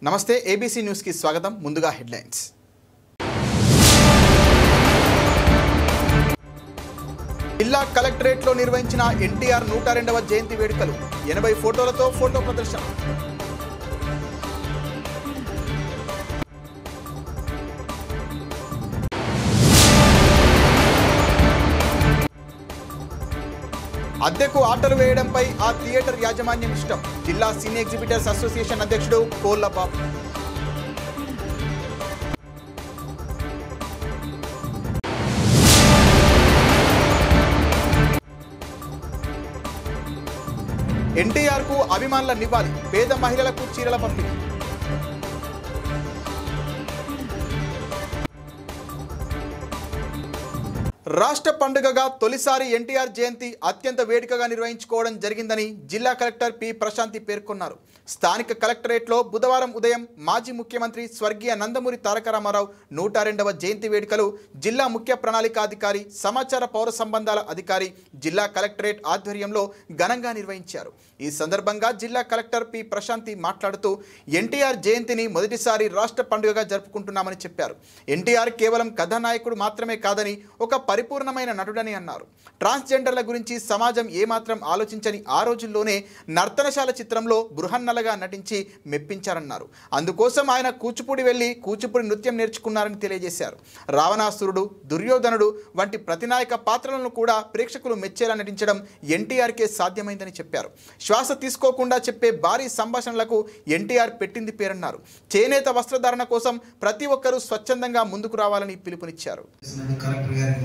నమస్తే ABC news కి స్వాగతం. ముందుగా హెడ్లైన్స్. జిల్లా కలెక్టరేట్ లో నిర్వహించిన ఎన్టీఆర్ 102వ జయంతి వేడుకలు 80 ఫోటోలతో ఫోటో ప్రదర్శన. అద్దెకు ఆటలు వేయడంపై ఆ థియేటర్ యాజమాన్యం ఇష్టం. జిల్లా సినీ ఎగ్జిబిటర్స్ అసోసియేషన్ అధ్యక్షుడు కోళ్లబాబు. ఎన్టీఆర్ కు అభిమానుల నివాళి, పేద మహిళలకు చీరల పంపిణీ. రాష్ట్ర పండుగగా తొలిసారి ఎన్టీఆర్ జయంతి అత్యంత వేడుకగా నిర్వహించుకోవడం జరిగిందని జిల్లా కలెక్టర్ పి ప్రశాంతి పేర్కొన్నారు. స్థానిక కలెక్టరేట్లో బుధవారం ఉదయం మాజీ ముఖ్యమంత్రి స్వర్గీయ నందమూరి తారక రామారావు 102వ జయంతి వేడుకలు జిల్లా ముఖ్య ప్రణాళికాధికారి, సమాచార పౌర సంబంధాల అధికారి, జిల్లా కలెక్టరేట్ ఆధ్వర్యంలో ఘనంగా నిర్వహించారు. ఈ సందర్భంగా జిల్లా కలెక్టర్ పి ప్రశాంతి మాట్లాడుతూ ఎన్టీఆర్ జయంతిని మొదటిసారి రాష్ట్ర పండుగగా జరుపుకుంటున్నామని చెప్పారు. ఎన్టీఆర్ కేవలం కథానాయకుడు మాత్రమే కాదని ఒక పరిపూర్ణమైన నటుడని అన్నారు. ట్రాన్స్జెండర్ల గురించి సమాజం ఏమాత్రం ఆలోచించని ఆ రోజుల్లోనే నర్తనశాల చిత్రంలో బృహన్నలగా నటించి మెప్పించారన్నారు. అందుకోసం ఆయన కూచిపూడి వెళ్లి కూచిపూడి నృత్యం నేర్చుకున్నారని తెలియజేశారు. రావణాసురుడు, దుర్యోధనుడు వంటి ప్రతినాయక పాత్రలను కూడా ప్రేక్షకులు మెచ్చేలా నటించడం ఎన్టీఆర్కే సాధ్యమైందని చెప్పారు. శ్వాస తీసుకోకుండా చెప్పే భారీ సంభాషణలకు ఎన్టీఆర్ పెట్టింది పేరన్నారు. చేనేత వస్త్రధారణ కోసం ప్రతి ఒక్కరూ స్వచ్ఛందంగా ముందుకు రావాలని పిలుపునిచ్చారు.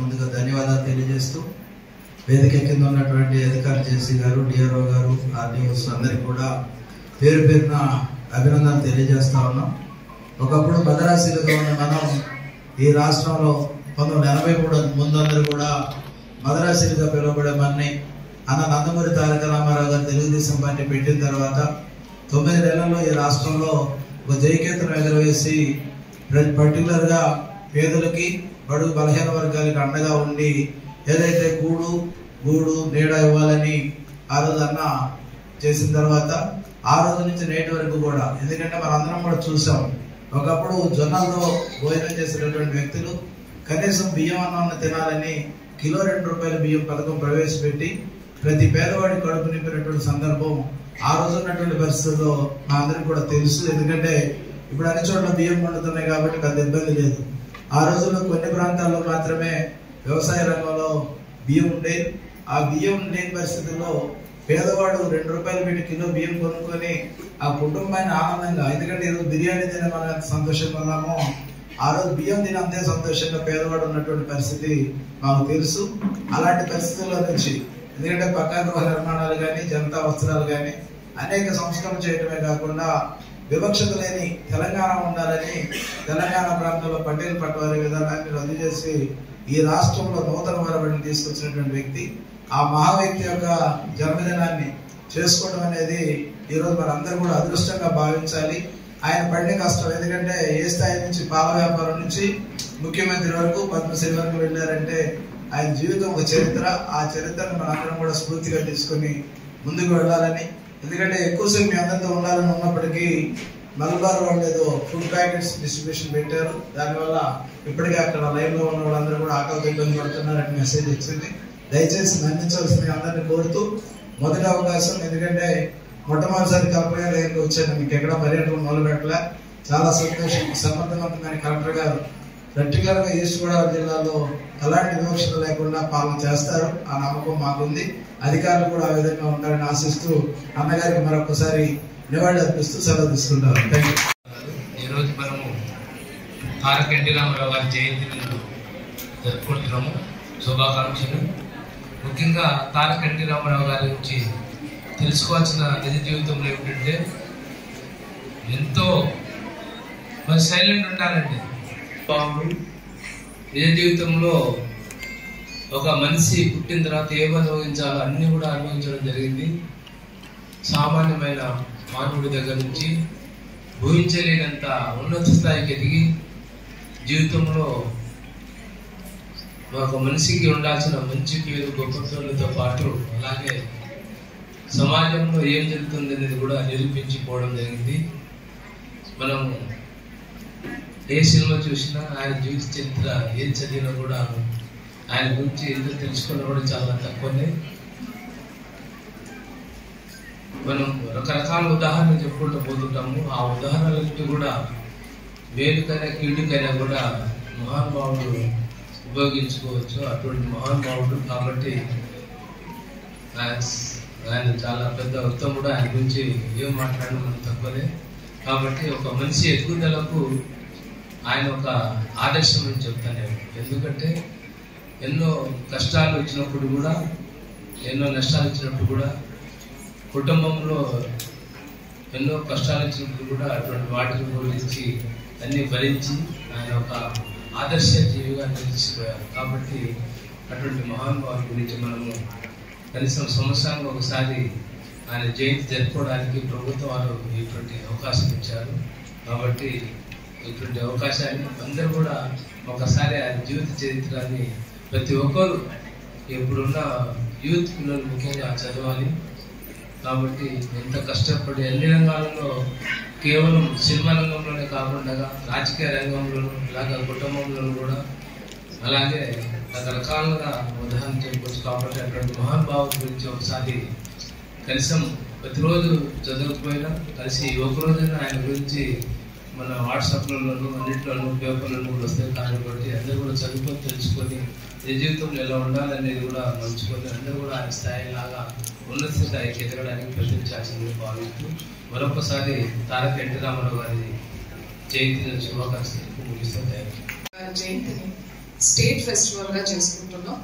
ముందుగా ధన్యవాదాలు తెలియజేస్తూ వేదిక కింద ఉన్నటువంటి అధికారి జేసీ గారు, డిఆర్ఓ గారు, ఆర్డీఓస్ అందరికీ కూడా పేరు పేరున అభినందనలు తెలియజేస్తా ఉన్నాం. ఒకప్పుడు మదరాశీలుగా ఉన్న మనం ఈ రాష్ట్రంలో 1983 ముందందరూ కూడా మదరాశీలుగా పిలువబడే మనని అన్న నందమూరి తారక రామారావు గారు తెలుగుదేశం పార్టీ పెట్టిన తర్వాత 9 నెలల్లో ఈ రాష్ట్రంలో ఒక జయకేతనం ఎగరవేసి పర్టికులర్గా పేదలకి, బడుగు బలహీన వర్గాలకు అండగా ఉండి ఏదైతే కూడు గూడు నీడ ఇవ్వాలని ఆ రోజు అన్న చేసిన తర్వాత ఆ రోజు నుంచి నేటి వరకు కూడా, ఎందుకంటే మనందరం కూడా చూసాం, ఒకప్పుడు జొన్నలతో భోజనం చేసేటటువంటి వ్యక్తులు కనీసం బియ్యం అన్నం తినాలని కిలో 2 రూపాయల బియ్యం పథకం ప్రవేశపెట్టి ప్రతి పేదవాడి కడుపు నింపినటువంటి సందర్భం ఆ రోజు ఉన్నటువంటి పరిస్థితుల్లో మా అందరికి కూడా తెలుసు. ఎందుకంటే ఇప్పుడు అన్ని చోట్ల బియ్యం పండుతున్నాయి కాబట్టి పెద్ద ఇబ్బంది లేదు. ఆ రోజుల్లో కొన్ని ప్రాంతాల్లో మాత్రమే వ్యవసాయ రంగంలో బియ్యం ఉండేది. ఆ బియ్యం లేని పరిస్థితుల్లో పేదవాడు 2 రూపాయలు పెట్టి కిలో బియ్యం కొనుక్కొని ఆ కుటుంబాన్ని ఆనందంగా, ఎందుకంటే ఈరోజు బిర్యానీ తినే మనం ఎంత సంతోషంగా ఉన్నామో ఆ రోజు బియ్యం తిని అంతే సంతోషంగా పేదవాడు ఉన్నటువంటి పరిస్థితి మాకు తెలుసు. అలాంటి పరిస్థితుల్లో నుంచి, ఎందుకంటే పక్కా గృహ నిర్మాణాలు కానీ, జనతా వస్త్రాలు కానీ అనేక సంస్కరణ చేయడమే కాకుండా వివక్షత లేని తెలంగాణ ఉండాలని తెలంగాణ ప్రాంతంలో పటేల్ పట్వారీ విధానాన్ని రద్దు చేసి ఈ రాష్ట్రంలో నూతన వరవడిని తీసుకొచ్చినటువంటి వ్యక్తి. ఆ మహా వ్యక్తి యొక్క జన్మదినాన్ని చేసుకోవడం అనేది ఈరోజు మనందరూ కూడా అదృష్టంగా భావించాలి. ఆయన పడిన కష్టం, ఎందుకంటే ఏ స్థాయి నుంచి పాల వ్యాపారం నుంచి ముఖ్యమంత్రి వరకు పద్మశ్రీ వరకు వెళ్ళారంటే ఆయన జీవితం ఒక చరిత్ర. ఆ చరిత్రను మనందరం కూడా స్ఫూర్తిగా తీసుకొని ముందుకు వెళ్ళాలని, ఎందుకంటే ఎక్కువసేపు మీ అందరితో ఉండాలని ఉన్నప్పటికీ మలబార్ వాళ్ళు ఏదో ఫుడ్ ప్యాకెట్స్ డిస్ట్రిబ్యూషన్ పెట్టారు. దానివల్ల ఇప్పటికే అక్కడ లైవ్ లో ఉన్న వాళ్ళందరూ కూడా ఆకలితో ఇబ్బంది పడుతున్నారని మెసేజ్ వచ్చింది. దయచేసి మన్నించవలసింది అందరినీ కోరుతూ, మొదటి అవకాశం, ఎందుకంటే మొట్టమొదటిసారి కలెక్టర్ గారికి వచ్చాను, మీకు ఎక్కడ పర్యటన మొదలు పెట్టలే, చాలా సంతోషం. సమర్థవంతమైన కలెక్టర్ గారు పర్టికులర్ గా ఈస్ట్ గోదావరి జిల్లాలో ఎలాంటి వివక్షత లేకుండా పాలన చేస్తారు. ఆ నమ్మకం మాకుంది. అధికారులు కూడా ఆ విధంగా ఉంటారని ఆశిస్తూ అన్నగారికి మరొకసారి నివాళి అర్పిస్తూ సెలవు తీసుకుంటారు. ఈరోజు మనము తారక ఎన్టీ రామారావు గారి జయంతిని జరుపుకుంటున్నాము. శుభాకాంక్షలు. ముఖ్యంగా తారక ఎన్టీ రామారావు గారి గురించి తెలుసుకోవాల్సిన నిజ జీవితంలో ఏమిటంటే, ఎంతో మరి సైలెంట్ ఉండాలండి. నిజ జీవితంలో ఒక మనిషి పుట్టిన తర్వాత ఏమి అనుభవించాలో అన్ని కూడా అనుభవించడం జరిగింది. సామాన్యమైన మానవుడి దగ్గర నుంచి ఊహించలేనంత ఉన్నత స్థాయికి ఎదిగి జీవితంలో ఒక మనిషికి ఉండాల్సిన మంచి పేరు, గొప్పతనంతో పాటు అలాగే సమాజంలో ఏం జరుగుతుంది అనేది కూడా నిరూపించిపోవడం జరిగింది. మనం ఏ సినిమా చూసినా ఆయన జీవిత చరిత్ర ఏం చదివినా కూడా ఆయన గురించి ఎందుకు తెలుసుకున్నా కూడా చాలా తక్కువనే. మనం రకరకాల ఉదాహరణలు చెప్పుకుంటూ పోతుంటాము. ఆ ఉదాహరణలకి కూడా మేలుకైనా కీడుకైనా కూడా మహానుభావుడు ఉపయోగించుకోవచ్చు. అటువంటి మహానుభావుడు కాబట్టి ఆయన చాలా పెద్ద ఉత్తముడు. ఆయన గురించి ఏం మాట్లాడడం మనం తక్కువనే. కాబట్టి ఒక మనిషి ఎదుగుదలకు ఆయన ఒక ఆదర్శం అని చెప్తాను నేను. ఎందుకంటే ఎన్నో కష్టాలు వచ్చినప్పుడు కూడా, ఎన్నో నష్టాలు వచ్చినప్పుడు కూడా, కుటుంబంలో ఎన్నో కష్టాలు వచ్చినప్పుడు కూడా అటువంటి వాటిని గురించి అన్ని భరించి ఆయన ఒక ఆదర్శ జీవిగా నిలిచిపోయారు. కాబట్టి అటువంటి మహానుభావుల గురించి మనము కనీసం సంవత్సరానికి ఒకసారి ఆయన జయంతి జరుపుకోవడానికి ప్రభుత్వం వారు ఇటువంటి అవకాశం ఇచ్చారు. కాబట్టి ఇటువంటి అవకాశాన్ని అందరూ కూడా ఒకసారి ఆయన జీవిత చరిత్రాన్ని ప్రతి ఒక్కరు ఇప్పుడున్న యూత్ పిల్లలు ముఖ్యంగా చదవాలి. కాబట్టి ఎంత కష్టపడి అన్ని రంగాలలో, కేవలం సినిమా రంగంలోనే కాకుండా రాజకీయ రంగంలోనూ, ఇలాగ కుటుంబంలోనూ కూడా, అలాగే రకరకాలుగా ఉదాహరణ చెప్పవచ్చు. కాబట్టి అటువంటి మహానుభావుల గురించి ఒకసారి కనీసం ప్రతిరోజు చదవకపోయినా కలిసి ఒక రోజైనా ఆయన గురించి మన వాట్సాప్లలోనూ అన్నింటిలోనూ పేపర్లను కూడా వస్తాయి. కాబట్టి అందరూ కూడా చదువుకొని తెలుసుకొని ఏ జీవితంలో ఎలా ఉండాలనేది కూడా మలుచుకొని అందరూ కూడా ఆయన స్థాయిలాగా ఉన్నత స్థాయికి ఎదగడానికి ప్రయత్నించాల్సిందని భావిస్తూ మరొకసారి తారక ఎన్టీ రామారావు గారి జయంతి శుభాకాంక్షలు ముగిస్తాను. జయంతిని స్టేట్ ఫెస్టివల్ గా చేసుకుంటున్నాం.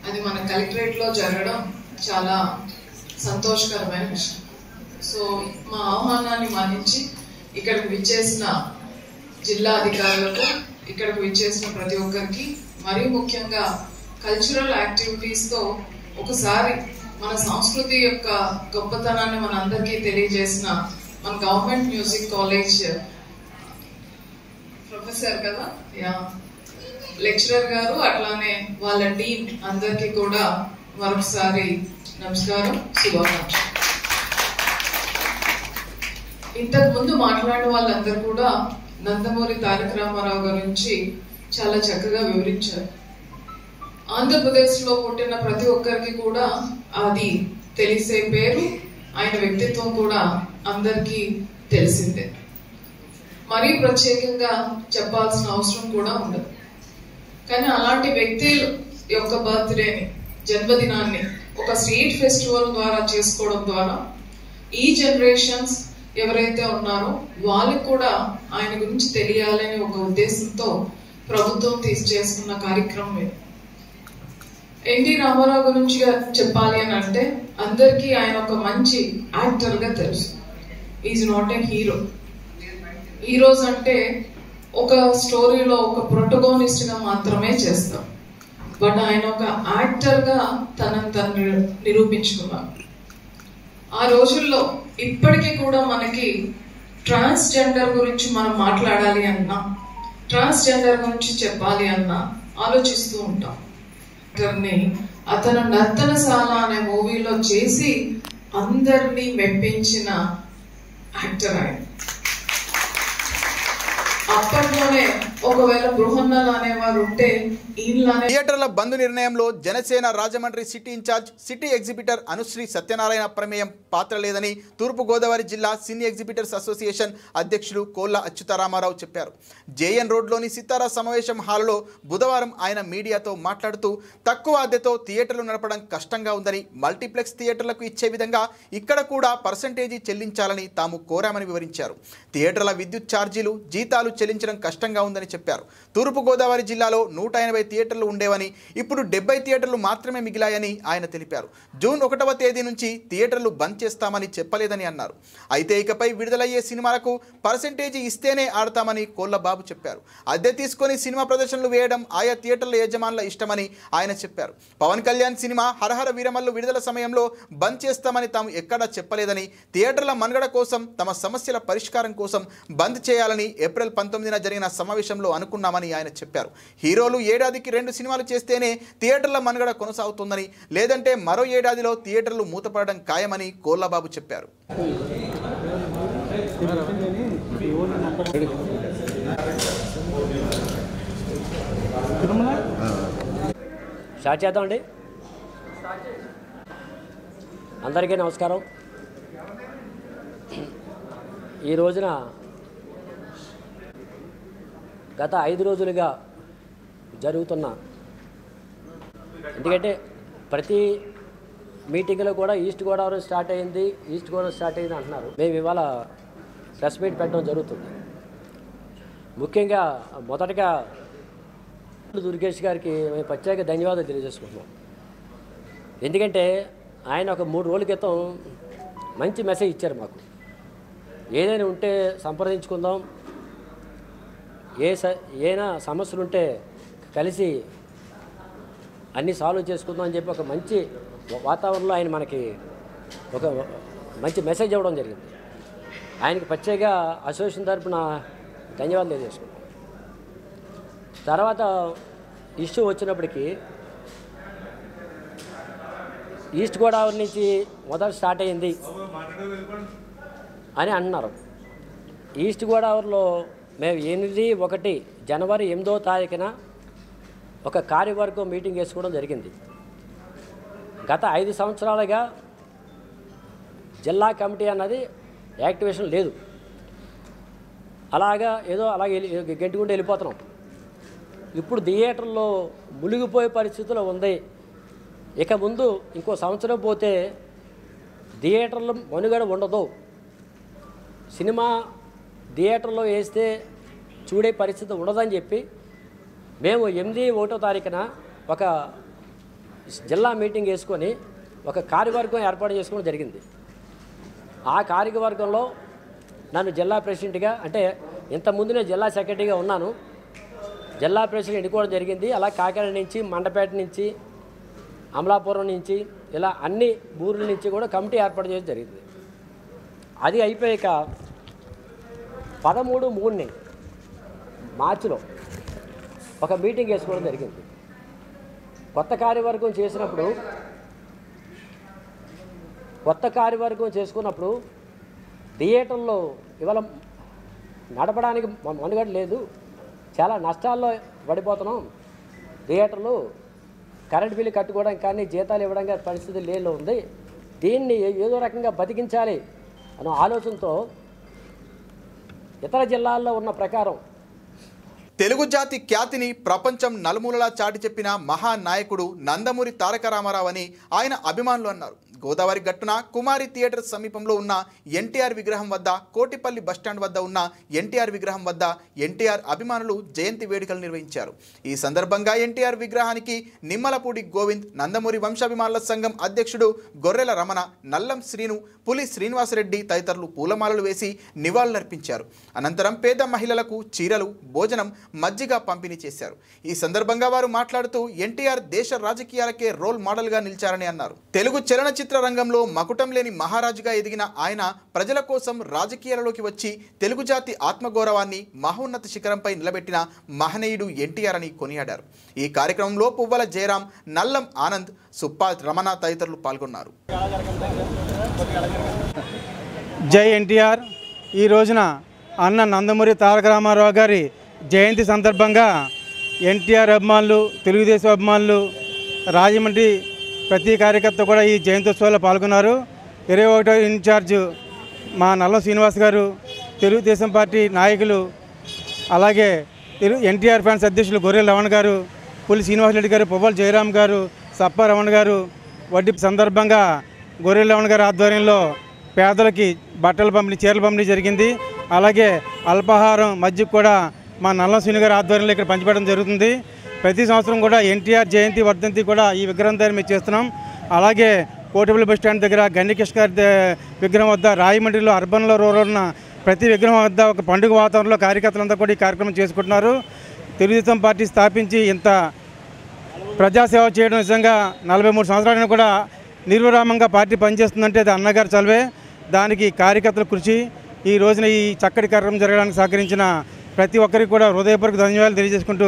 అది మన కలెక్టరేట్ లో జరగడం చాలా సంతోషకరమైన విషయం. సో మా ఆహ్వానాన్ని మన్నించి ఇక్కడికి విచ్చేసిన జిల్లా అధికారులకు, ఇక్కడికి విచ్చేసిన ప్రతి ఒక్కరికి, మరీ ముఖ్యంగా కల్చరల్ యాక్టివిటీస్ తో ఒకసారి మన సంస్కృతి యొక్క గొప్పతనాన్ని మన అందరికీ తెలియజేసిన మన గవర్నమెంట్ మ్యూజిక్ కాలేజ్ ప్రొఫెసర్ కదా, లెక్చరర్ గారు, అట్లానే వాళ్ళ టీం అందరికీ కూడా మరొకసారి నమస్కారం, శుభాకాంక్షలు. ఇంతకు ముందు మాట్లాడిన వాళ్ళందరూ కూడా నందమూరి తారక రామారావు గురించి చాలా చక్కగా వివరించారు. ఆంధ్రప్రదేశ్ లో పుట్టిన ప్రతి ఒక్కరికి కూడా అది తెలిసే పేరు. ఆయన వ్యక్తిత్వం కూడా అందరికీ తెలిసిందే. మరీ ప్రత్యేకంగా చెప్పాల్సిన అవసరం కూడా ఉండదు. కానీ అలాంటి వ్యక్తి యొక్క బర్త్డేని, జన్మదినాన్ని ఒక స్టేట్ ఫెస్టివల్ ద్వారా చేసుకోవడం ద్వారా ఈ జనరేషన్స్ ఎవరైతే ఉన్నారో వాళ్ళకి కూడా ఆయన గురించి తెలియాలనే ఒక ఉద్దేశంతో ప్రభుత్వం చేసుకున్న కార్యక్రమం ఇది. ఎన్టీ రామారావు గురించి చెప్పాలి అని అంటే అందరికీ ఆయన ఒక మంచి యాక్టర్ గా తెలుసు. Is not a hero. Heroes అంటే ఒక స్టోరీలో ఒక ప్రొటగోనిస్ట్ గా మాత్రమే చేస్తాం. బట్ ఆయన ఒక యాక్టర్ గా తను నిరూపించుకున్నారు. ఆ రోజుల్లో ఇప్పటికీ కూడా మనకి ట్రాన్స్జెండర్ గురించి మనం మాట్లాడాలి అన్నా, ట్రాన్స్జెండర్ గురించి చెప్పాలి అన్నా ఆలోచిస్తూ ఉంటాం. అతను నర్తనశాల అనే మూవీలో చేసి అందరినీ మెప్పించిన యాక్టర్ ఆయన. అప్పట్లోనే ఒకవేళ బృహన్నలు అనేవారు ఉంటే థియేటర్ల బంద్ నిర్ణయంలో Janasena Rajahmundry city incharge, city exhibitor Anushree Satyanarayana ప్రమేయం పాత్ర లేదని తూర్పుగోదావరి జిల్లా సినీ ఎగ్జిబిటర్స్ అసోసియేషన్ అధ్యక్షులు కోళ్ల అచ్యుతారామారావు చెప్పారు. జేఎన్ రోడ్లోని సితారా సమావేశం హాల్లో బుధవారం ఆయన మీడియాతో మాట్లాడుతూ తక్కువ అద్దెతో థియేటర్లు నడపడం కష్టంగా ఉందని, మల్టీప్లెక్స్ థియేటర్లకు ఇచ్చే విధంగా ఇక్కడ కూడా పర్సంటేజీ చెల్లించాలని తాము కోరామని వివరించారు. థియేటర్ల విద్యుత్ ఛార్జీలు, జీతాలు చెల్లించడం కష్టంగా ఉందని చెప్పారు. తూర్పుగోదావరి జిల్లాలో 180 థియేటర్లు ఉండేవని, ఇప్పుడు 70 థియేటర్లు మాత్రమే మిగిలాయని ఆయన తెలిపారు. జూన్ 1వ తేదీ నుంచి థియేటర్లు బంద్ చేస్తామని చెప్పలేదని అన్నారు. అయితే ఇకపై విడుదలయ్యే సినిమాలకు పర్సంటేజీ ఇస్తేనే ఆడతామని కోళ్లబాబు చెప్పారు. అద్దె తీసుకొని సినిమా ప్రదర్శనలు వేయడం ఆయా థియేటర్ల యజమానుల ఇష్టమని ఆయన చెప్పారు. పవన్ కళ్యాణ్ సినిమా హరహర వీరమల్లు విడుదల సమయంలో బంద్ చేస్తామని తాము ఎక్కడా చెప్పలేదని, థియేటర్ల మనుగడ కోసం, తమ సమస్యల పరిష్కారం కోసం బంద్ చేయాలని ఏప్రిల్ 19న జరిగిన సమావేశంలో అనుకున్నామని ఆయన చెప్పారు. హీరోలు ఏడాదికి 2 సినిమాలు చేస్తేనే థియేటర్ల మనుగడ కొనసాగుతుందని, లేదంటే మరో ఏడాదిలో థియేటర్లు మూతపడడం ఖాయమని కోళ్లబాబు చెప్పారు. స్టార్ట్ చేద్దామండి. అందరికీ నమస్కారం. ఈ రోజున గత 5 రోజులుగా జరుగుతున్న, ఎందుకంటే ప్రతి మీటింగ్లో కూడా ఈస్ట్ గోదావరి స్టార్ట్ అయింది అంటున్నారు. మేము ఇవాళ ప్రెస్ మీట్ పెట్టడం జరుగుతుంది. ముఖ్యంగా మొదటగా దుర్గేష్ గారికి మేము ప్రత్యేక ధన్యవాదాలు తెలియజేసుకుంటున్నాం. ఎందుకంటే ఆయన ఒక 3 రోజుల క్రితం మంచి మెసేజ్ ఇచ్చారు మాకు. ఏదైనా ఉంటే సంప్రదించుకుందాం, ఏదైనా సమస్యలు ఉంటే కలిసి అన్నీ సాల్వ్ చేసుకుందాం అని చెప్పి ఒక మంచి వాతావరణంలో ఆయన మనకి ఒక మంచి మెసేజ్ ఇవ్వడం జరిగింది. ఆయనకి ప్రత్యేక అసోసియేషన్ తరఫున ధన్యవాదాలు తెలియజేసుకుంటాం. తర్వాత ఇష్యూ వచ్చినప్పటికీ ఈస్ట్ గోదావరి నుంచి మొదట స్టార్ట్ అయింది అని అంటున్నారు. ఈస్ట్ గోదావరిలో మేము 8 జనవరి 8వ తారీఖున ఒక కార్యవర్గం మీటింగ్ వేసుకోవడం జరిగింది. గత 5 సంవత్సరాలుగా జిల్లా కమిటీ అన్నది యాక్టివేషన్ లేదు. అలాగే గెంటుకుంటూ వెళ్ళిపోతున్నాం. ఇప్పుడు థియేటర్లో మునిగిపోయే పరిస్థితిలో ఉంది. ఇక ముందు ఇంకో సంవత్సరం పోతే థియేటర్లో మనుగడ ఉండదు. సినిమా థియేటర్లో వేస్తే చూడే పరిస్థితి ఉండదని చెప్పి మేము 8వ తారీఖున ఒక జిల్లా మీటింగ్ వేసుకొని ఒక కార్యవర్గం ఏర్పాటు చేసుకోవడం జరిగింది. ఆ కార్యవర్గంలో నన్ను జిల్లా ప్రెసిడెంట్గా, అంటే ఇంతకుముందు నేను జిల్లా సెక్రటరీగా ఉన్నాను, జిల్లా ప్రెసిడెంట్ ఎన్నుకోవడం జరిగింది. అలా కాకినాడ నుంచి, మండపేట నుంచి, అమలాపురం నుంచి, ఇలా అన్ని ఊర్ల నుంచి కూడా కమిటీ ఏర్పాటు చేయడం జరిగింది. అది అయిపోయాక 13/3 మార్చిలో ఒక మీటింగ్ వేసుకోవడం జరిగింది. కొత్త కార్యవర్గం చేసుకున్నప్పుడు థియేటర్లో ఇవాళ నడపడానికి మనుగడ లేదు, చాలా నష్టాల్లో పడిపోతున్నాం. థియేటర్లు కరెంట్ బిల్లు కట్టుకోవడానికి కానీ జీతాలు ఇవ్వడానికి పరిస్థితి లేలో ఉంది. దీన్ని ఏదో రకంగా బతికించాలి అనే ఆలోచనతో ఇతర జిల్లాల్లో ఉన్న ప్రకారం తెలుగు జాతి ఖ్యాతిని ప్రపంచం నలుమూలలా చాటి చెప్పిన మహానాయకుడు నందమూరి తారక రామారావు అని ఆయన అభిమానులు అన్నారు. గోదావరి గట్టున కుమారి థియేటర్ సమీపంలో ఉన్న ఎన్టీఆర్ విగ్రహం వద్ద, కోటిపల్లి బస్టాండ్ వద్ద ఉన్న ఎన్టీఆర్ విగ్రహం వద్ద ఎన్టీఆర్ అభిమానులు జయంతి వేడుకలు నిర్వహించారు. ఈ సందర్భంగా ఎన్టీఆర్ విగ్రహానికి నిమ్మలపూడి గోవింద్, నందమూరి వంశాభిమానుల సంఘం అధ్యక్షుడు గొర్రెల రమణ, నల్లం శ్రీను, పులి శ్రీనివాసరెడ్డి తదితరులు పూలమాలలు వేసి నివాళులర్పించారు. అనంతరం పేద మహిళలకు చీరలు, భోజనం, మజ్జిగ పంపిణీ చేశారు. ఈ సందర్భంగా వారు మాట్లాడుతూ ఎన్టీఆర్ దేశ రాజకీయాలకే రోల్ మోడల్గా నిలిచారని అన్నారు. తెలుగు చలనచిత్ర రంగంలో మకుటం లేని మహారాజుగా ఎదిగిన ఆయన ప్రజల కోసం రాజకీయాలలోకి వచ్చి తెలుగు జాతి ఆత్మగౌరవాన్ని మహోన్నత శిఖరంపై నిలబెట్టిన మహనీయుడు ఎన్టీఆర్ అని కొనియాడారు. ఈ కార్యక్రమంలో పువ్వల జయరాం, నల్లం ఆనంద్, సుప్పా రమణ తదితరులు పాల్గొన్నారు. జై ఎన్టీఆర్. ఈ రోజున అన్న నందమూరి తారక రామారావు గారి జయంతి సందర్భంగా ఎన్టీఆర్ అభిమానులు, తెలుగుదేశం అభిమానులు, రాజమండ్రి ప్రతి కార్యకర్త కూడా ఈ జయంత్యోత్సవాల్లో పాల్గొన్నారు. 21వ ఇన్ఛార్జ్ మా నల్లం శ్రీనివాస్ గారు, తెలుగుదేశం పార్టీ నాయకులు, అలాగే ఎన్టీఆర్ ఫ్యాన్స్ అధ్యక్షులు గొర్రెల రమణ గారు, పులి శ్రీనివాసరెడ్డి గారు, పువ్వల జయరాం గారు, సప్ప రమణ గారు వడ్డీ సందర్భంగా గొర్రెల రమణ గారి ఆధ్వర్యంలో పేదలకి బట్టల పంపిణీ, చీరల పంపిణీ జరిగింది. అలాగే అల్పాహారం, మజ్జిగ కూడా మా నల్లం శ్రీని గారి ఆధ్వర్యంలో ఇక్కడ పంచిపెట్టడం జరుగుతుంది. ప్రతి సంవత్సరం కూడా ఎన్టీఆర్ జయంతి వర్ధంతి కూడా ఈ విగ్రహం దగ్గర మేము చేస్తున్నాం. అలాగే కోటిపల్లి బస్ స్టాండ్ దగ్గర గండికృష్ణ గారి విగ్రహం వద్ద, రాయమండ్రిలో అర్బన్లో రూరల్ ఉన్న ప్రతి విగ్రహం వద్ద ఒక పండుగ వాతావరణంలో కార్యకర్తలంతా కూడా ఈ కార్యక్రమం చేసుకుంటున్నారు. తెలుగుదేశం పార్టీ స్థాపించి ఇంత ప్రజాసేవ చేయడం నిజంగా 43 సంవత్సరాలను కూడా నిర్విరామంగా పార్టీ పనిచేస్తుందంటే అది అన్నగారి చలవే. దానికి కార్యకర్తల కృషి. ఈ రోజున ఈ చక్కటి కార్యక్రమం జరగడానికి సహకరించిన ప్రతి ఒక్కరికి కూడా హృదయపూర్వక ధన్యవాదాలు తెలియజేసుకుంటూ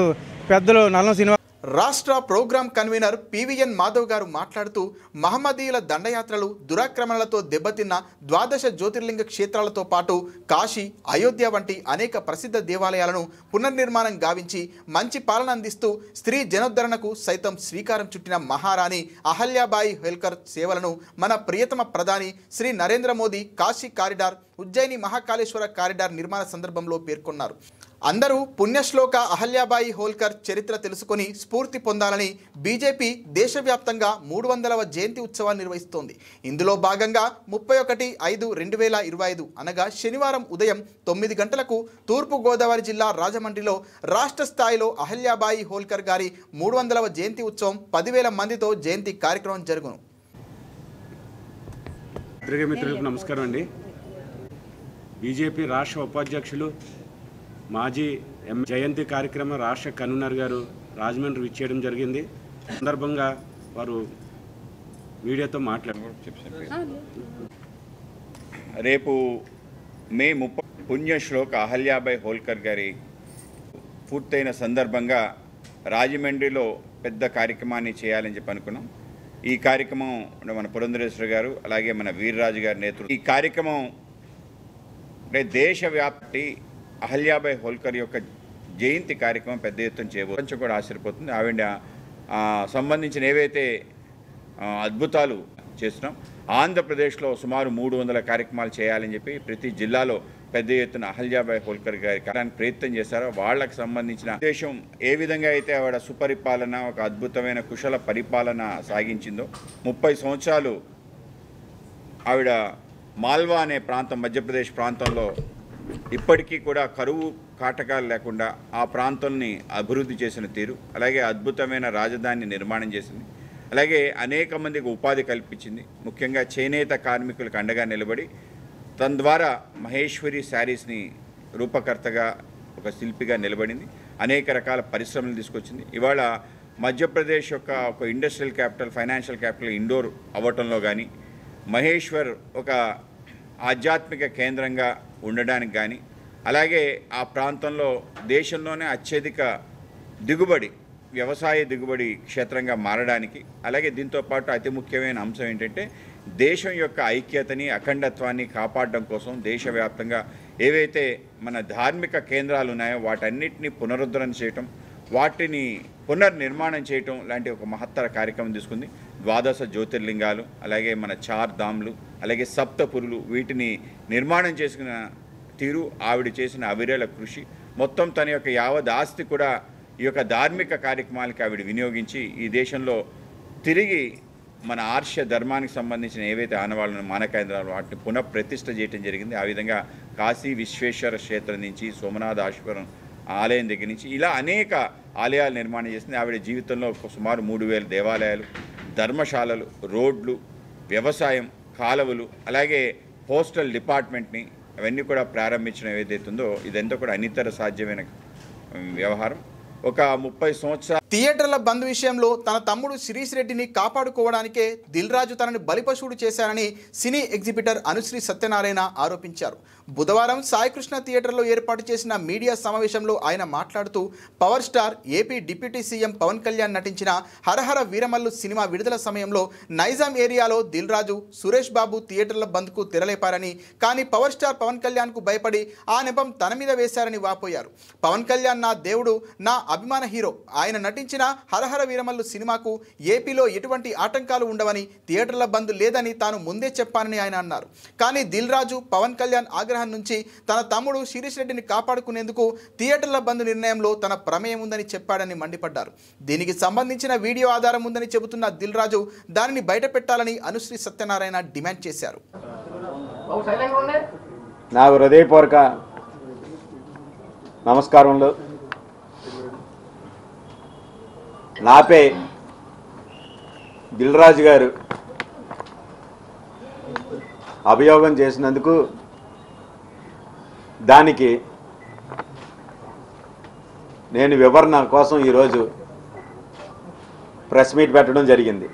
పెద్దలు నల్లం శ్రీనివాస్. రాష్ట్ర ప్రోగ్రాం కన్వీనర్ పివిఎన్ మాధవ్ గారు మాట్లాడుతూ మహమ్మదీయుల దండయాత్రలు దురాక్రమణలతో దెబ్బతిన్న ద్వాదశ జ్యోతిర్లింగ క్షేత్రాలతో పాటు కాశీ అయోధ్య వంటి అనేక ప్రసిద్ధ దేవాలయాలను పునర్నిర్మాణం గావించి మంచి పాలన అందిస్తూ స్త్రీ జనోద్ధరణకు సైతం శ్రీకారం చుట్టిన మహారాణి అహల్యాబాయి హోల్కర్ సేవలను మన ప్రియతమ ప్రధాని శ్రీ నరేంద్ర మోదీ కాశీ కారిడార్ ఉజ్జయిని మహాకాళేశ్వర కారిడార్ నిర్మాణ సందర్భంలో పేర్కొన్నారు. అందరూ పుణ్యశ్లోక అహల్యాబాయి హోల్కర్ చరిత్ర తెలుసుకొని స్ఫూర్తి పొందాలని బీజేపీ దేశవ్యాప్తంగా 300వ జయంతి ఉత్సవాన్ని నిర్వహిస్తోంది. ఇందులో భాగంగా 31/5/2025 అనగా శనివారం ఉదయం 9 గంటలకు తూర్పుగోదావరి జిల్లా రాజమండ్రిలో రాష్ట్ర స్థాయిలో అహల్యాబాయి హోల్కర్ గారి 300వ జయంతి ఉత్సవం 10,000 మందితో జయంతి కార్యక్రమం జరుగును. మిత్రులకు నమస్కారం అండి. బీజేపీ రాష్ట్ర ఉపాధ్యక్షులు మాజీ జయంతి కార్యక్రమం రాష్ట్ర కన్వీనర్ గారు రాజమండ్రి ఇచ్చేయడం జరిగింది. సందర్భంగా వారు మీడియాతో మాట్లాడారు. రేపు మే 30 పుణ్యశ్లోక అహల్యాబాయి హోల్కర్ గారి పూర్తయిన సందర్భంగా రాజమండ్రిలో పెద్ద కార్యక్రమాన్ని చేయాలని చెప్పి అనుకున్నాం. ఈ కార్యక్రమం మన పురంధరేశ్వర గారు అలాగే మన వీర్రాజు గారి నేతృత్వం. ఈ కార్యక్రమం దేశవ్యాప్తి అహల్యాబాయి హోల్కర్ యొక్క జయంతి కార్యక్రమం పెద్ద ఎత్తున చేయబోతుంది. కూడా ఆశ్చర్యపోతుంది. ఆవిడ సంబంధించిన ఏవైతే అద్భుతాలు చేస్తున్నాం, ఆంధ్రప్రదేశ్లో సుమారు 300 కార్యక్రమాలు చేయాలని చెప్పి ప్రతి జిల్లాలో పెద్ద ఎత్తున అహల్యాబాయి హోల్కర్ గారి కార్యానికి ప్రయత్నం చేశారో వాళ్ళకు సంబంధించిన ఉద్దేశం ఏ విధంగా అయితే ఆవిడ సుపరిపాలన ఒక అద్భుతమైన కుశల పరిపాలన సాగించిందో 30 సంవత్సరాలు ఆవిడ మాల్వా అనే ప్రాంతం మధ్యప్రదేశ్ ప్రాంతంలో ఇప్పటికీ కూడా కరువు కాటకాలు లేకుండా ఆ ప్రాంతాన్ని అభివృద్ధి చేసిన తీరు, అలాగే అద్భుతమైన రాజధాని నిర్మాణం చేసింది, అలాగే అనేక మందికి ఉపాధి కల్పించింది. ముఖ్యంగా చేనేత కార్మికులకు అండగా నిలబడి తన ద్వారా మహేశ్వరి శారీస్ని రూపకర్తగా ఒక శిల్పిగా నిలబడింది. అనేక రకాల పరిశ్రమలు తీసుకొచ్చింది. ఇవాళ మధ్యప్రదేశ్ యొక్క ఒక industrial capital, financial capital Indore అవ్వటంలో కానీ, మహేశ్వర్ ఒక ఆధ్యాత్మిక కేంద్రంగా ఉండడానికి కానీ, అలాగే ఆ ప్రాంతంలో దేశంలోనే అత్యధిక దిగుబడి వ్యవసాయ దిగుబడి క్షేత్రంగా మారడానికి, అలాగే దీంతోపాటు అతి ముఖ్యమైన అంశం ఏంటంటే దేశం యొక్క ఐక్యతని అఖండత్వాన్ని కాపాడడం కోసం దేశవ్యాప్తంగా ఏవైతే మన ధార్మిక కేంద్రాలు ఉన్నాయో వాటన్నిటిని పునరుద్ధరణ చేయటం, వాటిని పునర్నిర్మాణం చేయటం లాంటి ఒక మహత్తర కార్యక్రమం తీసుకుంది. ద్వాదశ జ్యోతిర్లింగాలు, అలాగే మన 4 ధామ్లు, అలాగే సప్తపురులు, వీటిని నిర్మాణం చేసుకున్న తీరు, ఆవిడ చేసిన అవిరళ కృషి, మొత్తం తన యొక్క యావత్ ఆస్తి కూడా ఈ యొక్క ధార్మిక కార్యక్రమాలకి ఆవిడ వినియోగించి ఈ దేశంలో తిరిగి మన ఆర్ష ధర్మానికి సంబంధించిన ఏవైతే ఆనవాళ్ళను మానకేంద్రాలు వాటిని పునఃప్రతిష్ఠ చేయడం జరిగింది. ఆ విధంగా కాశీ విశ్వేశ్వర క్షేత్రం నుంచి సోమనాథేశ్వరం ఆలయం దగ్గర నుంచి ఇలా అనేక ఆలయాలు నిర్మాణం చేసింది. ఆవిడ జీవితంలో సుమారు 3,000 దేవాలయాలు, ధర్మశాలలు, రోడ్లు, వ్యవసాయం, కాలువలు, అలాగే పోస్టల్ డిపార్ట్మెంట్ని అవన్నీ కూడా ప్రారంభించడం ఏదైతే ఉందో ఇదంతా కూడా అనితర సాధ్యమైన వ్యవహారం. ఒక 30 సంవత్సరాలు థియేటర్ల బంద్ విషయంలో తన తమ్ముడు శిరీష్ రెడ్డిని కాపాడుకోవడానికే దిల్ రాజు తనని బలిపశువుడు చేశారని సినీ ఎగ్జిబిటర్ అనుశ్రీ సత్యనారాయణ ఆరోపించారు. బుధవారం సాయికృష్ణ థియేటర్లో ఏర్పాటు చేసిన మీడియా సమావేశంలో ఆయన మాట్లాడుతూ power star AP deputy CM Pawan Kalyan నటించిన హరహర వీరమల్లు సినిమా విడుదల సమయంలో నైజాం ఏరియాలో దిల్ రాజు, సురేష్ బాబు థియేటర్ల బంద్కు తెరలేపారని, కానీ పవర్ స్టార్ పవన్ కళ్యాణ్కు భయపడి ఆ నెపం తన మీద వేశారని వాపోయారు. పవన్ కళ్యాణ్ నా దేవుడు, నా అభిమాన హీరో. ఆయన నటించిన హరహర వీరమల్లు సినిమాకు ఏపీలో ఎటువంటి ఆటంకాలు ఉండవని, థియేటర్ల బంద్ లేదని తాను ముందే చెప్పానని ఆయన అన్నారు. కానీ దిల్ రాజు పవన్ కళ్యాణ్ ఆగ్రహం నుంచి తన తమ్ముడు శిరీష్ రెడ్డిని కాపాడుకునేందుకు థియేటర్ల బంద్ నిర్ణయంలో తన ప్రమేయం ఉందని చెప్పాడని మండిపడ్డారు. దీనికి సంబంధించిన వీడియో ఆధారం ఉందని చెబుతున్న దిల్ రాజు దానిని బయటపెట్టాలని అనుశ్రీ సత్యనారాయణ డిమాండ్ చేశారు. నా హృదయపూర్వక నమస్కారములు. నాపై దిల్ రాజు గారు అభియోగం చేసినందుకు దానికి నేను వివరణ కోసం ఈరోజు ప్రెస్ మీట్ పెట్టడం జరిగింది.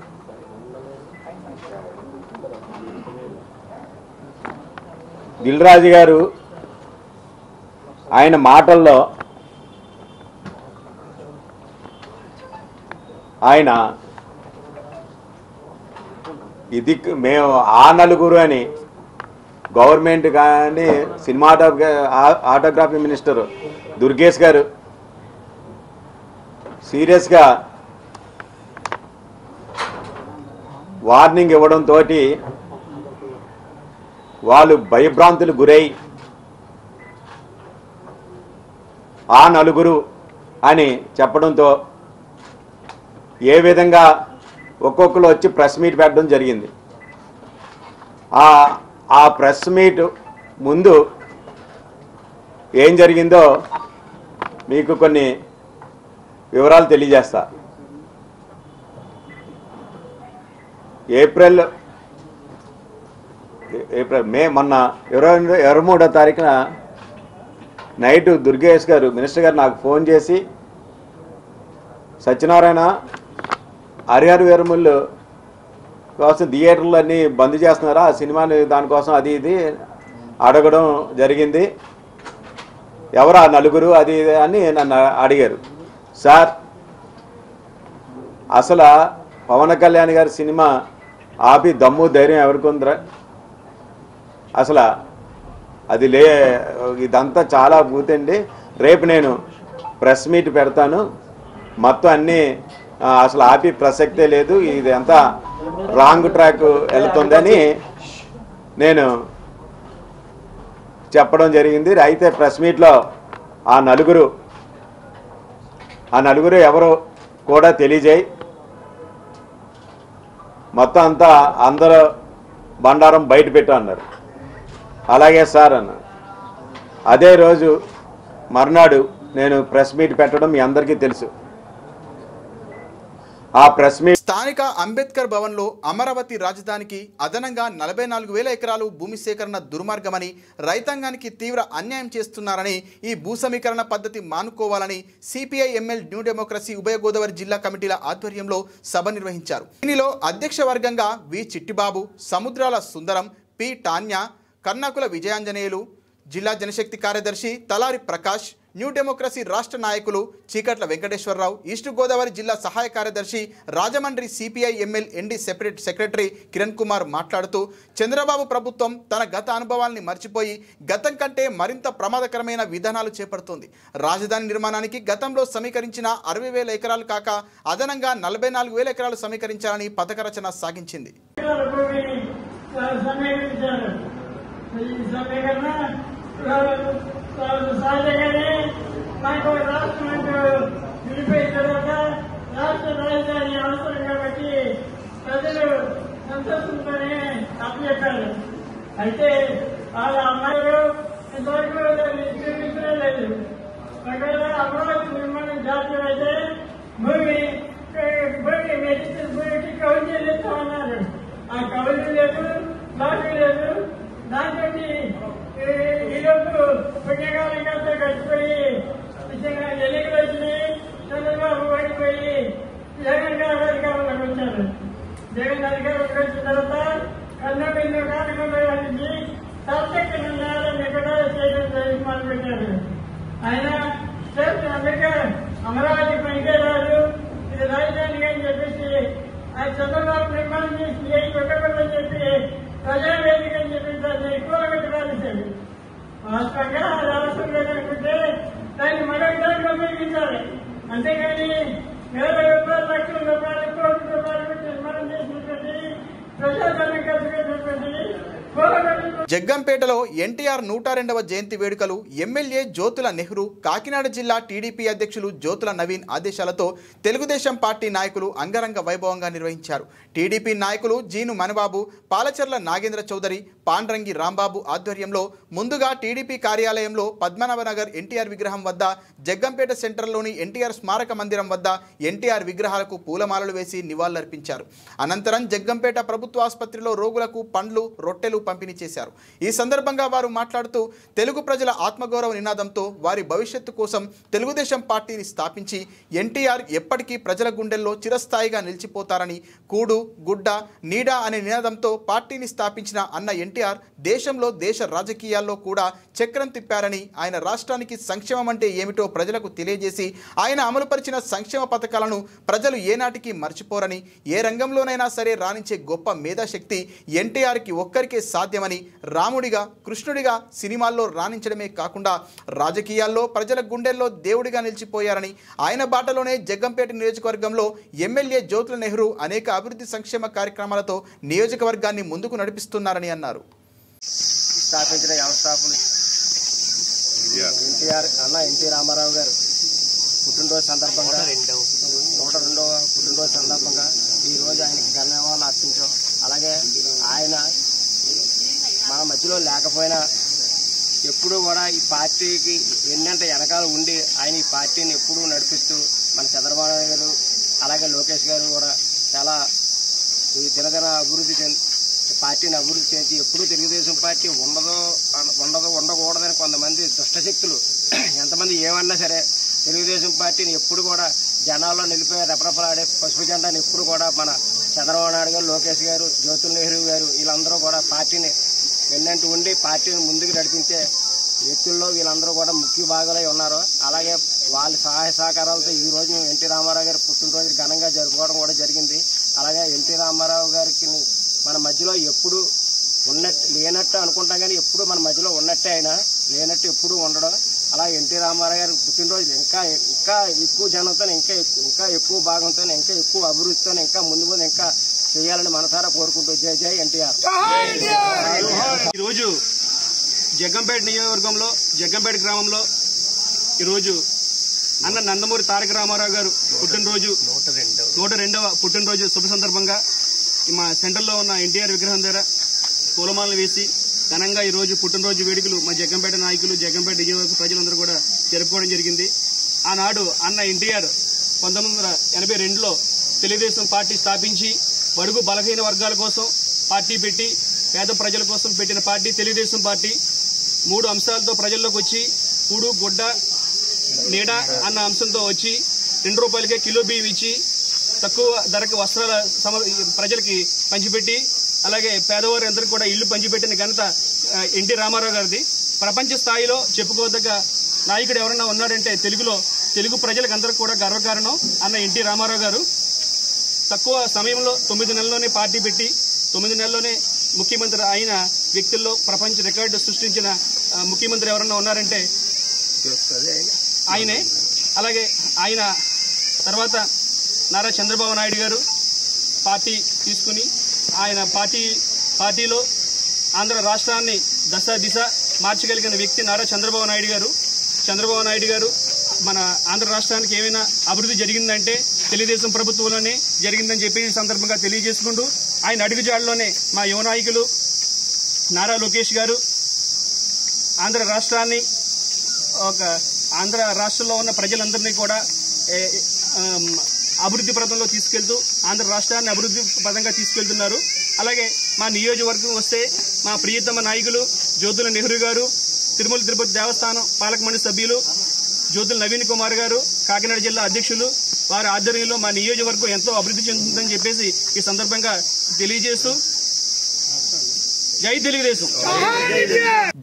దిల్ రాజు గారు ఆయన మాటల్లో ఆయన ఇది మేము ఆ నలుగురు అని గవర్నమెంట్ కానీ ఆటోగ్రఫీ మినిస్టర్ దుర్గేష్ గారు సీరియస్గా వార్నింగ్ ఇవ్వడంతో వాళ్ళు భయభ్రాంతులు గురై ఆ నలుగురు అని చెప్పడంతో ఏ విధంగా ఒక్కొక్కరు వచ్చి ప్రెస్ మీట్ పెట్టడం జరిగింది. ఆ ప్రెస్ మీట్ ముందు ఏం జరిగిందో మీకు కొన్ని వివరాలు తెలియజేస్తా. మే మొన్న 23వ తారీఖున నైట్ దుర్గేష్ గారు మినిస్టర్ గారు నాకు ఫోన్ చేసి సత్యనారాయణ హరిహర వీరములు కోసం థియేటర్లు అన్నీ బంద్ చేస్తున్నారా ఆ సినిమాని దానికోసం అది ఇది అడగడం జరిగింది. ఎవరు ఆ నలుగురు అది ఇది అని నన్ను అడిగారు. సార్ అసలు పవన్ కళ్యాణ్ గారి సినిమా ఆపి దమ్ము ధైర్యం ఎవరికి ఉందిరా? అసలు అది ఇదంతా చాలా బూతండి. రేపు నేను ప్రెస్ మీట్ పెడతాను, మొత్తం అన్నీ అసలు ఆపి ప్రసక్తే లేదు, ఇది అంతా రాంగ్ ట్రాక్ వెళ్తుందని నేను చెప్పడం జరిగింది. అయితే ప్రెస్ మీట్లో ఆ నలుగురు ఎవరు కూడా తెలియజేయి, మొత్తం అంతా అందరూ బండారం బయట పెట్టు అన్నారు. అలాగే సార్ అన్న. అదే రోజు మర్నాడు నేను ప్రెస్ మీట్ పెట్టడం మీ అందరికీ తెలుసు. ఆ ప్రెస్ మీట్ స్థానిక అంబేద్కర్ భవన్లో అమరావతి రాజధానికి అదనంగా 44,000 ఎకరాలు భూమి సేకరణ దుర్మార్గమని, రైతాంగానికి తీవ్ర అన్యాయం చేస్తున్నారని, ఈ భూసమీకరణ పద్ధతి మానుకోవాలని సిపిఐ ఎంఎల్ న్యూ డెమోక్రసీ ఉభయ గోదావరి జిల్లా కమిటీల ఆధ్వర్యంలో సభ నిర్వహించారు. దీనిలో అధ్యక్ష వర్గంగా వి చిట్టిబాబు, సముద్రాల సుందరం, పి టాన్యా, కర్ణాకుల విజయాంజనేయులు, జిల్లా జనశక్తి కార్యదర్శి తలారి ప్రకాష్, న్యూ డెమోక్రసీ రాష్ట్ర నాయకులు చీకట్ల వెంకటేశ్వరరావు, ఈస్ట్ గోదావరి జిల్లా సహాయ కార్యదర్శి Rajahmundry CPI ML ND secretary Kiran Kumar మాట్లాడుతూ, చంద్రబాబు ప్రభుత్వం తన గత అనుభవాల్ని మర్చిపోయి గతం కంటే మరింత ప్రమాదకరమైన విధానాలు చేపడుతోంది. రాజధాని నిర్మాణానికి గతంలో సమీకరించిన 60,000 ఎకరాలు కాక అదనంగా 44,000 ఎకరాలు సమీకరించాలని పథక రచన సాగించింది. సహజంగానే మనకు రాష్ట్రం విడిపోయిన తర్వాత రాష్ట్ర రాజధాని అవసరం కాబట్టి ప్రజలు సంతోషంతోనే అప్పచెప్పారు. అయితే వాళ్ళ అమ్మాయిలు ఇంతవరకు చూపించడం లేదు. ఒకవేళ అమరావతి నిర్మాణం జాతీయం అయితే భూమికి భూమికి కౌలు చెల్లిస్తామన్నారు. ఆ కౌలు లేదు, బాకీ లేదు. దాంతో ఈరోజు పుణ్యకాలంగా గడిచిపోయి ఎన్నికలు వచ్చినాయి. చంద్రబాబు ఓడిపోయి జగన్ గారు అధికారంలోకి వచ్చారు. జగన్ అధికారంలోకి వచ్చిన తర్వాత కన్నబిందు కార్యక్రమంలో నుంచి సార్థక నిర్ణయాలను కూడా చేయడం మొదలుపెట్టారు. ఆయన అమరావతి పనికే రాదు, ఇది రాజధాని అని చెప్పేసి ఆయన చంద్రబాబు నిర్మాణం చేసి పెట్టకూడదని చెప్పి ప్రజావేదిక అని చెప్పి దాన్ని కూరగట్టు రాలేశాడు. వాస్తవంగా అది అవసరం లేదనుకుంటే దాన్ని మరొక దాంట్లో ఉపయోగించాలి. అంతేగాని వేల రూపాయలు, లక్షల రూపాయలు, కోట్ల రూపాయలు నిర్మాణం చేసినటువంటి ప్రజాధనం ఖర్చు పెట్టినటువంటి జగ్గంపేటలో ఎన్టీఆర్ 102వ జయంతి వేడుకలు ఎమ్మెల్యే జ్యోతుల నెహ్రూ, కాకినాడ జిల్లా టీడీపీ అధ్యక్షులు జ్యోతుల నవీన్ ఆదేశాలతో తెలుగుదేశం పార్టీ నాయకులు అంగరంగ వైభవంగా నిర్వహించారు. టీడీపీ నాయకులు జీను మనబాబు, పాలచర్ల నాగేంద్ర చౌదరి, పాండ్రంగి రాంబాబు ఆధ్వర్యంలో ముందుగా టీడీపీ కార్యాలయంలో పద్మనాభనగర్ ఎన్టీఆర్ విగ్రహం వద్ద, జగ్గంపేట సెంటర్లోని ఎన్టీఆర్ స్మారక మందిరం వద్ద ఎన్టీఆర్ విగ్రహాలకు పూలమాలలు వేసి నివాళులర్పించారు. అనంతరం జగ్గంపేట ప్రభుత్వ ఆసుపత్రిలో రోగులకు పండ్లు, రొట్టెలు పంపిణీ చేశారు. ఈ సందర్భంగా వారు మాట్లాడుతూ, తెలుగు ప్రజల ఆత్మగౌరవ నినాదంతో వారి భవిష్యత్తు కోసం తెలుగుదేశం పార్టీని స్థాపించి ఎన్టీఆర్ ఎప్పటికీ ప్రజల గుండెల్లో చిరస్థాయిగా నిలిచిపోతారని, కూడు, గుడ్డ, నీడ అనే నినాదంతో పార్టీని స్థాపించిన అన్న ఎన్టీఆర్ దేశంలో దేశ రాజకీయాల్లో కూడా చక్రం తిప్పారని, ఆయన రాష్ట్రానికి సంక్షేమం అంటే ఏమిటో ప్రజలకు తెలియజేసి ఆయన అమలుపరిచిన సంక్షేమ పథకాలను ప్రజలు ఏనాటికి మర్చిపోరని, ఏ రంగంలోనైనా సరే రాణించే గొప్ప మేధాశక్తి ఎన్టీఆర్కి ఒక్కరికే సాధ్యమని, రాముడిగా కృష్ణుడిగా సినిమాల్లో రాణించడమే కాకుండా రాజకీయాల్లో ప్రజల గుండెల్లో దేవుడిగా నిలిచిపోయారని, ఆయన బాటలోనే జగ్గంపేట నియోజకవర్గంలో ఎమ్మెల్యే జ్యోతుల నెహ్రూ అనేక అభివృద్ధి సంక్షేమ కార్యక్రమాలతో నియోజకవర్గాన్ని ముందుకు నడిపిస్తున్నారని అన్నారు. స్థాపించిన వ్యవస్థాపకులు ఎన్టీ రామారావు గారు పుట్టినరోజు సందర్భంగా 102వ పుట్టినరోజు సందర్భంగా ఈరోజు ఆయనకి ధన్యవాదాలు అర్పించాం. అలాగే ఆయన మన మధ్యలో లేకపోయినా ఎప్పుడూ కూడా ఈ పార్టీకి ఎన్నంత వెనకాల ఉండి ఆయన ఈ పార్టీని ఎప్పుడూ నడిపిస్తూ మన చంద్రబాబు నాయుడు గారు అలాగే లోకేష్ గారు కూడా చాలా ఈ దినదిన పార్టీని అభివృద్ధి చేసి ఎప్పుడూ తెలుగుదేశం పార్టీ ఉండకూడదని కొంతమంది దుష్టశక్తులు ఎంతమంది ఏమన్నా సరే తెలుగుదేశం పార్టీని ఎప్పుడు కూడా జనాల్లో నిలిపే రెపరెపలాడే పసుపు జెండాని ఎప్పుడు కూడా మన చంద్రబాబు నాయుడు గారు లోకేష్ గారు జ్యోతుల నెహ్రూ గారు వీళ్ళందరూ కూడా పార్టీని వెన్నంటి ఉండి పార్టీని ముందుకు నడిపించే వ్యక్తుల్లో వీళ్ళందరూ కూడా ముఖ్య భాగాలై ఉన్నారు. అలాగే వాళ్ళ సహాయ సహకారాలతో ఈ రోజు ఎన్టీ రామారావు గారి పుట్టినరోజు ఘనంగా జరుపుకోవడం కూడా జరిగింది. అలాగే ఎన్టీ రామారావు గారికి మన మధ్యలో ఎప్పుడు లేనట్టు అనుకుంటాం కానీ ఎప్పుడు మన మధ్యలో ఉన్నట్టే అయినా లేనట్టు ఎప్పుడు ఉండడం. అలా ఎన్టీ రామారావు గారి పుట్టినరోజు ఇంకా ఎక్కువ జనంతో ఇంకా ఎక్కువ భాగంతో ఇంకా ఎక్కువ అభివృద్ధితో ఇంకా ముందు ఇంకా చేయాలని మనసారా కోరుకుంటూ జై జై ఎన్టీఆర్. ఈరోజు జగ్గంపేట నియోజకవర్గంలో జగ్గంపేట గ్రామంలో ఈరోజు అన్న నందమూరి తారక రామారావు గారు పుట్టినరోజు 102వ పుట్టినరోజు శుభ సందర్భంగా మా సెంటర్లో ఉన్న ఎన్టీఆర్ విగ్రహం దగ్గర పూలమాలను వేసి ఘనంగా ఈరోజు పుట్టినరోజు వేడుకలు మా జగ్గంపేట నాయకులు జగ్గంపేట నియోజకవర్గ ప్రజలందరూ కూడా జరుపుకోవడం జరిగింది. ఆనాడు అన్న ఎన్టీఆర్ 1982లో తెలుగుదేశం పార్టీ స్థాపించి బడుగు బలహీన వర్గాల కోసం పార్టీ పెట్టి పేద ప్రజల కోసం పెట్టిన పార్టీ తెలుగుదేశం పార్టీ 3 అంశాలతో ప్రజల్లోకి వచ్చి కూడు గుడ్డ నీడ అన్న అంశంతో వచ్చి 2 రూపాయలకే కిలో బియ్యం ఇచ్చి తక్కువ ధరకు వస్త్రాల ప్రజలకి పంచిపెట్టి అలాగే పేదవారి అందరికీ కూడా ఇల్లు పంచిపెట్టిన ఘనత ఎన్టీ రామారావు గారిది. ప్రపంచ స్థాయిలో చెప్పుకోదగ్గ నాయకుడు ఎవరన్నా ఉన్నాడంటే తెలుగు ప్రజలకు అందరికీ కూడా గర్వకారణం అన్న ఎన్టీ రామారావు గారు. తక్కువ సమయంలో 9 నెలల్లోనే పార్టీ పెట్టి 9 నెలల్లోనే ముఖ్యమంత్రి అయిన వ్యక్తుల్లో ప్రపంచ రికార్డు సృష్టించిన ముఖ్యమంత్రి ఎవరన్నా ఉన్నారంటే ఆయనే. అలాగే ఆయన తర్వాత నారా చంద్రబాబు నాయుడు గారు పార్టీ తీసుకుని ఆయన పార్టీలో ఆంధ్ర రాష్ట్రాన్ని దిశ మార్చగలిగిన వ్యక్తి నారా చంద్రబాబు నాయుడు గారు మన ఆంధ్ర రాష్ట్రానికి ఏమైనా అభివృద్ధి జరిగిందంటే తెలుగుదేశం ప్రభుత్వంలోనే జరిగిందని చెప్పి ఈ సందర్భంగా తెలియజేసుకుంటూ ఆయన అడుగుజాడలోనే మా యువ నాయకులు నారా లోకేష్ గారు ఆంధ్ర రాష్ట్రంలో ఉన్న ప్రజలందరినీ కూడా అభివృద్ధి పథంలో తీసుకెళ్తూ ఆంధ్ర రాష్ట్రాన్ని అభివృద్ధి పథంగా తీసుకెళ్తున్నారు. అలాగే మా నియోజకవర్గం వస్తే మా ప్రియతమ నాయకులు జ్యోతుల నెహ్రూ గారు, తిరుమల తిరుపతి దేవస్థానం పాలక మండలి సభ్యులు జ్యోతుల నవీన్ కుమార్ గారు, కాకినాడ జిల్లా అధ్యక్షులు, వారి ఆధ్వర్యంలో మా నియోజకవర్గం ఎంతో అభివృద్ధి చెందుతుందని చెప్పేసి ఈ సందర్భంగా తెలియజేస్తూ జై తెలుగుదేశం.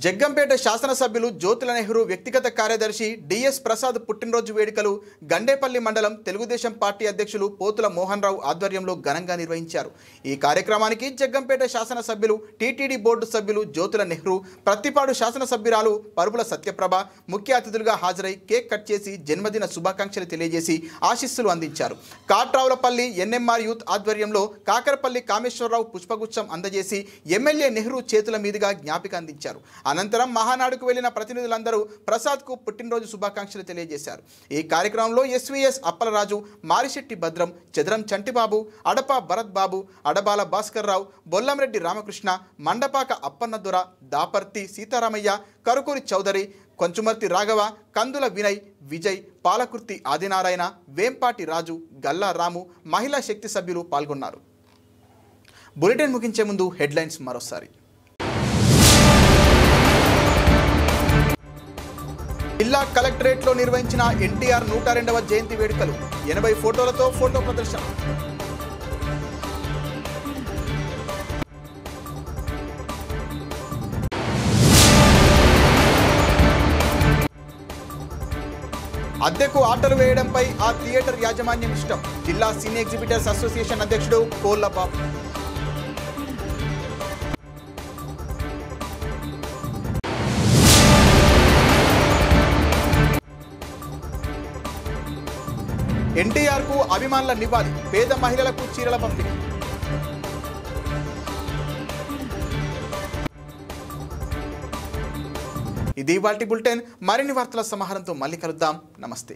జగ్గంపేట శాసనసభ్యులు జ్యోతుల నెహ్రూ వ్యక్తిగత కార్యదర్శి డిఎస్ ప్రసాద్ పుట్టినరోజు వేడుకలు గండేపల్లి మండలం తెలుగుదేశం పార్టీ అధ్యక్షులు పోతుల మోహన్ రావు ఆధ్వర్యంలో ఘనంగా నిర్వహించారు. ఈ కార్యక్రమానికి జగ్గంపేట శాసనసభ్యులు టీటీడీ బోర్డు సభ్యులు జ్యోతుల నెహ్రూ, ప్రత్తిపాడు శాసనసభ్యురాలు పరుపుల సత్యప్రభ ముఖ్య అతిథులుగా హాజరై కేక్ కట్ చేసి జన్మదిన శుభాకాంక్షలు తెలియజేసి ఆశీస్సులు అందించారు. కాట్రావులపల్లి ఎన్ఎంఆర్ యూత్ ఆధ్వర్యంలో కాకరపల్లి కామేశ్వరరావు పుష్పగుచ్చం అందజేసి ఎమ్మెల్యే నెహ్రూ చేతుల మీదుగా జ్ఞాపిక అందించారు. అనంతరం మహానాడుకు వెళ్లిన ప్రతినిధులందరూ ప్రసాద్కు పుట్టినరోజు శుభాకాంక్షలు తెలియజేశారు. ఈ కార్యక్రమంలో ఎస్వీఎస్ అప్పలరాజు, మారిశెట్టి భద్రం, చదరం చంటిబాబు, అడప భరత్ బాబు, అడబాల భాస్కర్ రావు, బొల్లంరెడ్డి రామకృష్ణ, మండపాక అప్పన్నదొర, దాపర్తి సీతారామయ్య, కరుకూరి చౌదరి, కొంచుమర్తి రాఘవ, కందుల వినయ్, విజయ్, పాలకుర్తి ఆదినారాయణ, వేంపాటి రాజు, గల్లా రాము, మహిళా శక్తి సభ్యులు పాల్గొన్నారు. బులెటిన్ ముగించే ముందు హెడ్లైన్స్ మరోసారి. జిల్లా కలెక్టరేట్లో నిర్వహించిన ఎన్టీఆర్ 102వ జయంతి వేడుకలు, 80 ఫోటోలతో ఫోటో ప్రదర్శన. అద్దెకు ఆటలు వేయడంపై ఆ థియేటర్ యాజమాన్యం ఇష్టం. జిల్లా సినీ ఎగ్జిబిటర్స్ అసోసియేషన్ అధ్యక్షుడు కోళ్లబాబు. ఎన్టీఆర్ కు అభిమానుల నివాళి, పేద మహిళలకు చీరల పంపిణీ. ఇది ఇవాల్టి బులెటిన్. మరిన్ని వార్తల సమాహారంతో మళ్ళీ కలుద్దాం. నమస్తే.